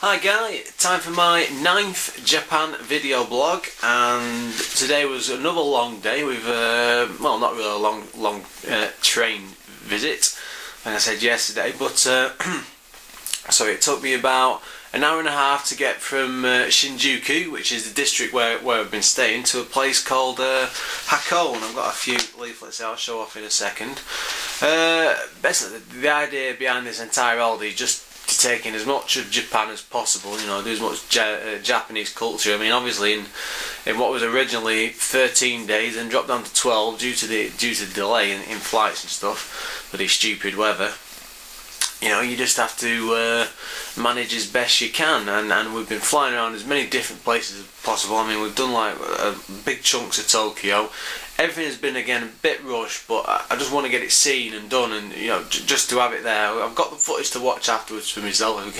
Hi guys, time for my 9th Japan video blog, and today was another long day with, well, not really a long train visit, like I said yesterday, but so it took me about an hour and a half to get from Shinjuku, which is the district where I've been staying, to a place called Hakone. I've got a few leaflets I'll show off in a second. Basically, the idea behind this entire holiday is just to take in as much of Japan as possible, you know, do as much Japanese culture. I mean, obviously in what was originally 13 days and dropped down to 12 due to the delay in flights and stuff, with the stupid weather. You know, you just have to manage as best you can, and we've been flying around as many different places as possible. I mean, we've done like big chunks of Tokyo. Everything has been, again, a bit rushed, but I just want to get it seen and done, and you know, just to have it there. I've got the footage to watch afterwards for myself in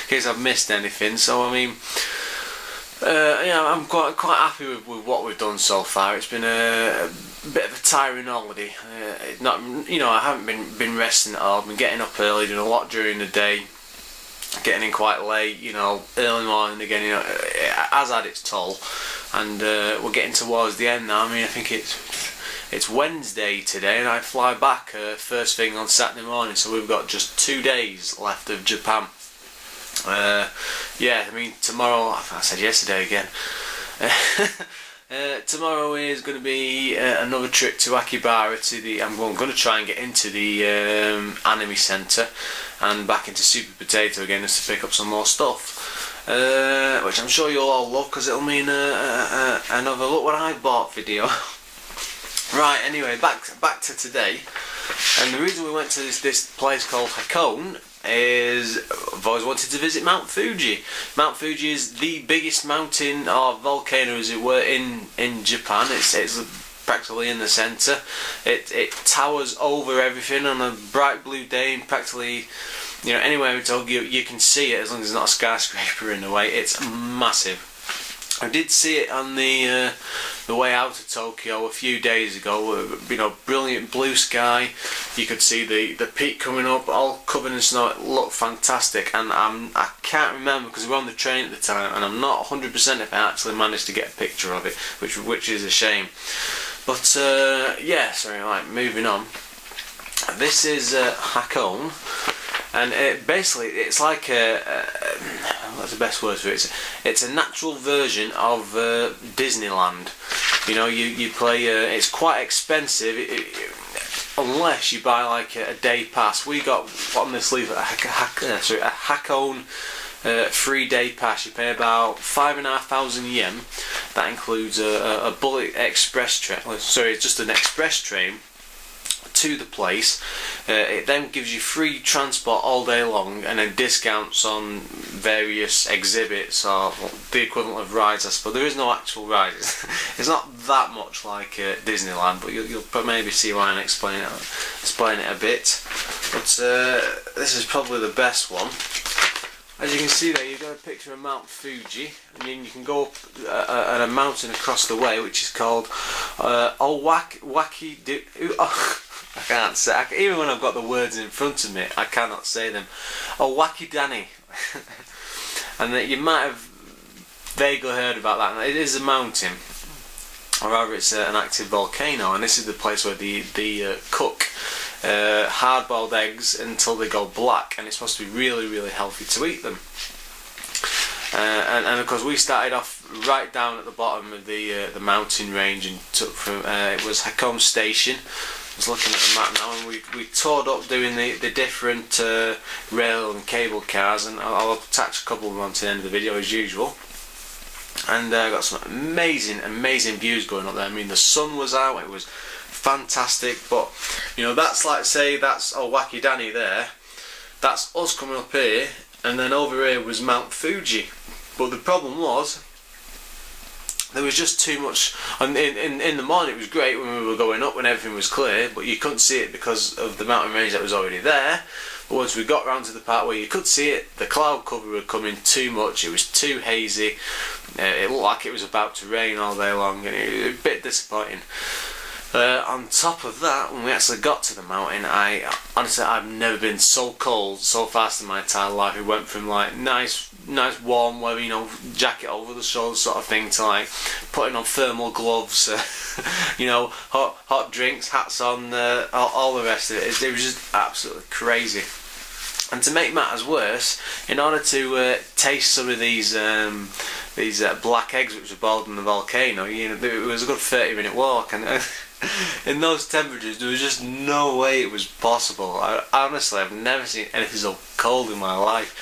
case I've missed anything. So I mean, yeah, I'm quite happy with what we've done so far. It's been a bit of a tiring holiday. Not, you know, I haven't been resting at all. I've been getting up early, doing a lot during the day, getting in quite late. You know, early morning again. You know, it has had its toll, and we're getting towards the end now. I mean, I think it's Wednesday today, and I fly back first thing on Saturday morning. So we've got just 2 days left of Japan. Yeah, I mean, tomorrow, I said yesterday again, tomorrow is going to be another trip to Akihabara, I'm going to try and get into the anime centre and back into Super Potato again, just to pick up some more stuff, which I'm sure you'll all love, because it'll mean another look what I bought video. Right, anyway, back to today, and the reason we went to this place called Hakone is I've always wanted to visit Mount Fuji. Mount Fuji is the biggest mountain or volcano, as it were, in Japan. It's practically in the centre. It towers over everything on a bright blue day, and practically, you know, anywhere in Tokyo you can see it, as long as there's not a skyscraper in the way. It's massive. I did see it on the way out of Tokyo a few days ago. You know, brilliant blue sky. You could see the peak coming up, all covered in snow. It looked fantastic, and I can't remember, because we were on the train at the time, and I'm not 100% if I actually managed to get a picture of it, which is a shame. But yeah, sorry. Right, moving on. This is Hakone. And basically, it's like what's the best word for it? It's a natural version of Disneyland. You know, you play. It's quite expensive, unless you buy like a day pass. We got on this leaflet a Hakone 3-day pass. You pay about 5,500 yen. That includes a bullet express train. Sorry, it's just an express train to the place. It then gives you free transport all day long, and then discounts on various exhibits, or the equivalent of rides, I suppose. There is no actual rides. It's not that much like Disneyland, but you'll maybe see why I'm explain it a bit. But this is probably the best one. As you can see there, you've got a picture of Mount Fuji, and then you can go up a mountain across the way, which is called I can't say. Even when I've got the words in front of me, I cannot say them. Owakidani. And that you might have vaguely heard about that. It is a mountain, or rather, it's an active volcano, and this is the place where they cook hard-boiled eggs until they go black, and it's supposed to be really, really healthy to eat them. And of course, we started off right down at the bottom of the mountain range, and took from it was Hakone Station. I was looking at the map now, and we toured up doing the different rail and cable cars, and I'll attach a couple of them onto the end of the video as usual. And got some amazing views going up there. I mean, the sun was out, it was fantastic. But you know, that's like, say, that's Owakidani there. That's us coming up here, and then over here was Mount Fuji. But the problem was, there was just too much. And in the morning it was great when we were going up, when everything was clear, but you couldn't see it because of the mountain range that was already there. But once we got round to the part where you could see it, the cloud cover had come in too much. It was too hazy. It looked like it was about to rain all day long, and it was a bit disappointing. On top of that, when we actually got to the mountain, honestly, I've never been so cold so fast in my entire life. It went from like nice nice warm weather, you know, jacket over the shoulders sort of thing, to like putting on thermal gloves, you know, hot drinks, hats on, all the rest of it. It was just absolutely crazy. And to make matters worse, in order to taste some of these black eggs which were boiled in the volcano, you know, it was a good 30-minute walk, and in those temperatures there was just no way it was possible. Honestly, I've never seen anything so cold in my life.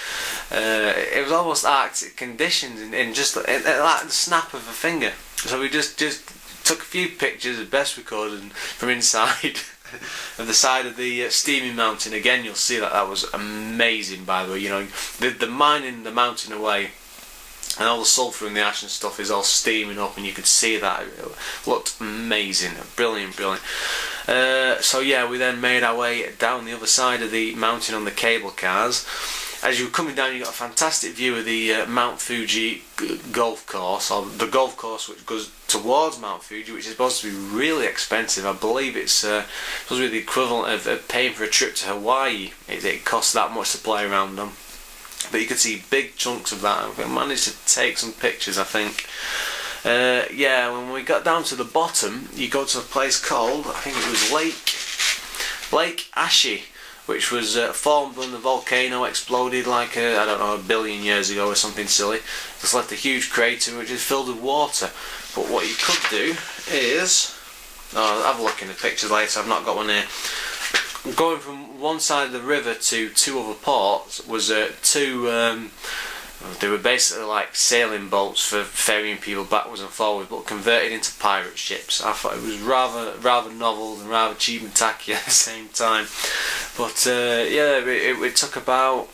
It was almost Arctic conditions in just like the snap of a finger. So we just took a few pictures as best we could, and from inside of the side of the steaming mountain. Again, you'll see that was amazing, by the way. You know, the mining the mountain away, and all the sulphur and the ash and stuff is all steaming up, and you could see that. It looked amazing, brilliant. So yeah, we then made our way down the other side of the mountain on the cable cars. As you were coming down, you got a fantastic view of the Mount Fuji golf course, or the golf course which goes towards Mount Fuji, which is supposed to be really expensive. I believe it's supposed to be the equivalent of paying for a trip to Hawaii. It costs that much to play around them. But you could see big chunks of that. I managed to take some pictures, I think. Yeah, when we got down to the bottom, you go to a place called, I think it was Lake Ashi, which was formed when the volcano exploded like, I don't know, 1 billion years ago or something silly. It's left a huge crater which is filled with water. But what you could do is, I'll have a look in the pictures later, I've not got one here. Going from one side of the river to two other ports was they were basically like sailing boats for ferrying people backwards and forwards, but converted into pirate ships. I thought it was rather novel and rather cheap and tacky at the same time. But yeah, it took about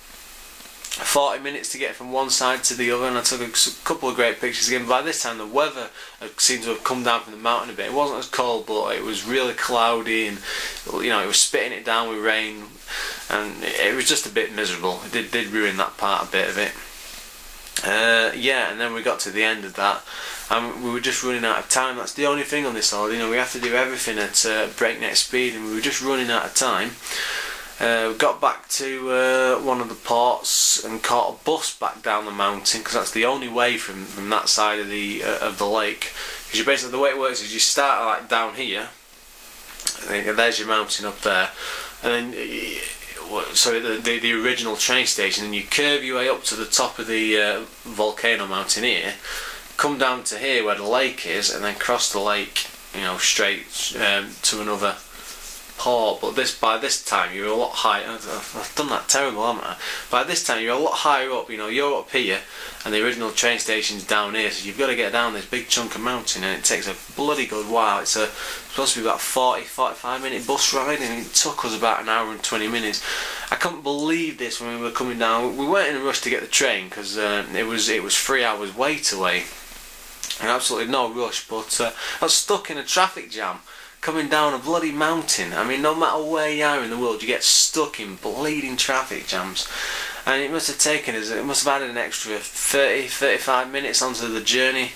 40 minutes to get from one side to the other, and I took a couple of great pictures again. By this time the weather seemed to have come down from the mountain a bit. It wasn't as cold, but it was really cloudy, and you know, it was spitting it down with rain, and it was just a bit miserable. It did ruin that part a bit of it. Yeah, and then we got to the end of that, and we were just running out of time. That's the only thing on this holiday, you know, we have to do everything at breakneck speed, and we were just running out of time. We got back to one of the ports and caught a bus back down the mountain, because that's the only way from that side of the lake. Because you basically, the way it works is you start like down here, and there's your mountain up there, and then so the original train station, and you curve your way up to the top of the volcano mountain here, come down to here where the lake is, and then cross the lake, you know, straight to another port. But by this time you're a lot higher. I've done that terrible, haven't I? By this time you're a lot higher up. You know, you're up here, and the original train station's down here, so you've got to get down this big chunk of mountain, and it takes a bloody good while. It's supposed to be about 40-45 minute bus ride, and it took us about 1 hour and 20 minutes. I couldn't believe this when we were coming down. We weren't in a rush to get the train, because it was 3 hours wait away, and absolutely no rush. But I was stuck in a traffic jam coming down a bloody mountain. I mean, no matter where you are in the world, you get stuck in bleeding traffic jams. And it must have taken us, it must have added an extra 30-35 minutes onto the journey.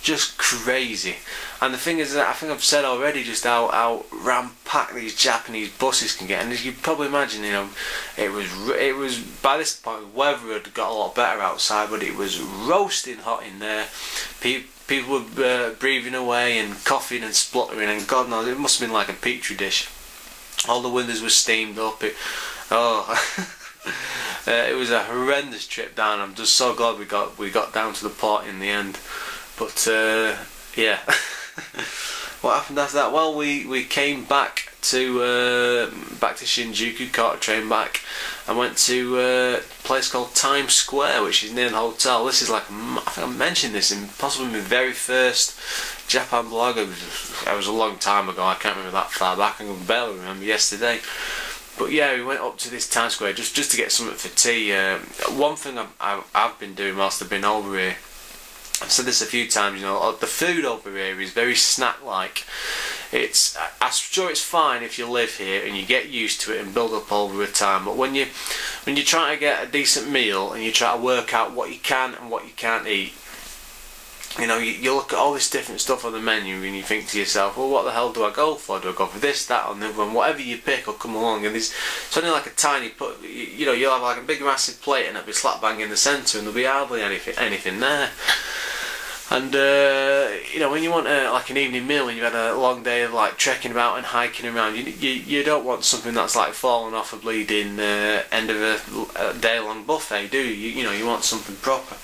Just crazy. And the thing is that I think I've said already just how ram-packed these Japanese buses can get. And as you can probably imagine, you know, it was by this point the weather had got a lot better outside, but it was roasting hot in there. People were breathing away and coughing and spluttering, and God knows, it must have been like a petri dish. All the windows were steamed up. It was a horrendous trip down. I'm just so glad we got down to the port in the end. But yeah, what happened after that? Well, we came back to Shinjuku, caught a train back, and went to a place called Times Square, which is near the hotel. This is like, I think I mentioned this in possibly my very first Japan blog. It was a long time ago. I can't remember that far back. I can barely remember yesterday. But yeah, we went up to this Times Square just to get something for tea. One thing I've been doing whilst I've been over here, I've said this a few times, you know, the food over here is very snack-like. I'm sure it's fine if you live here and you get used to it and build up over time, but when you try to get a decent meal and you try to work out what you can and what you can't eat, You know, you look at all this different stuff on the menu and you think to yourself, well, what the hell do I go for? Do I go for this, that, or the other one? Whatever you pick will come along, and it's only like a tiny you know, you'll have like a big massive plate and it'll be slap bang in the centre and there'll be hardly anything there. And you know, when you want like an evening meal, when you've had a long day of like trekking about and hiking around, you don't want something that's like falling off a bleeding end of a day long buffet, do you? You know, you want something proper.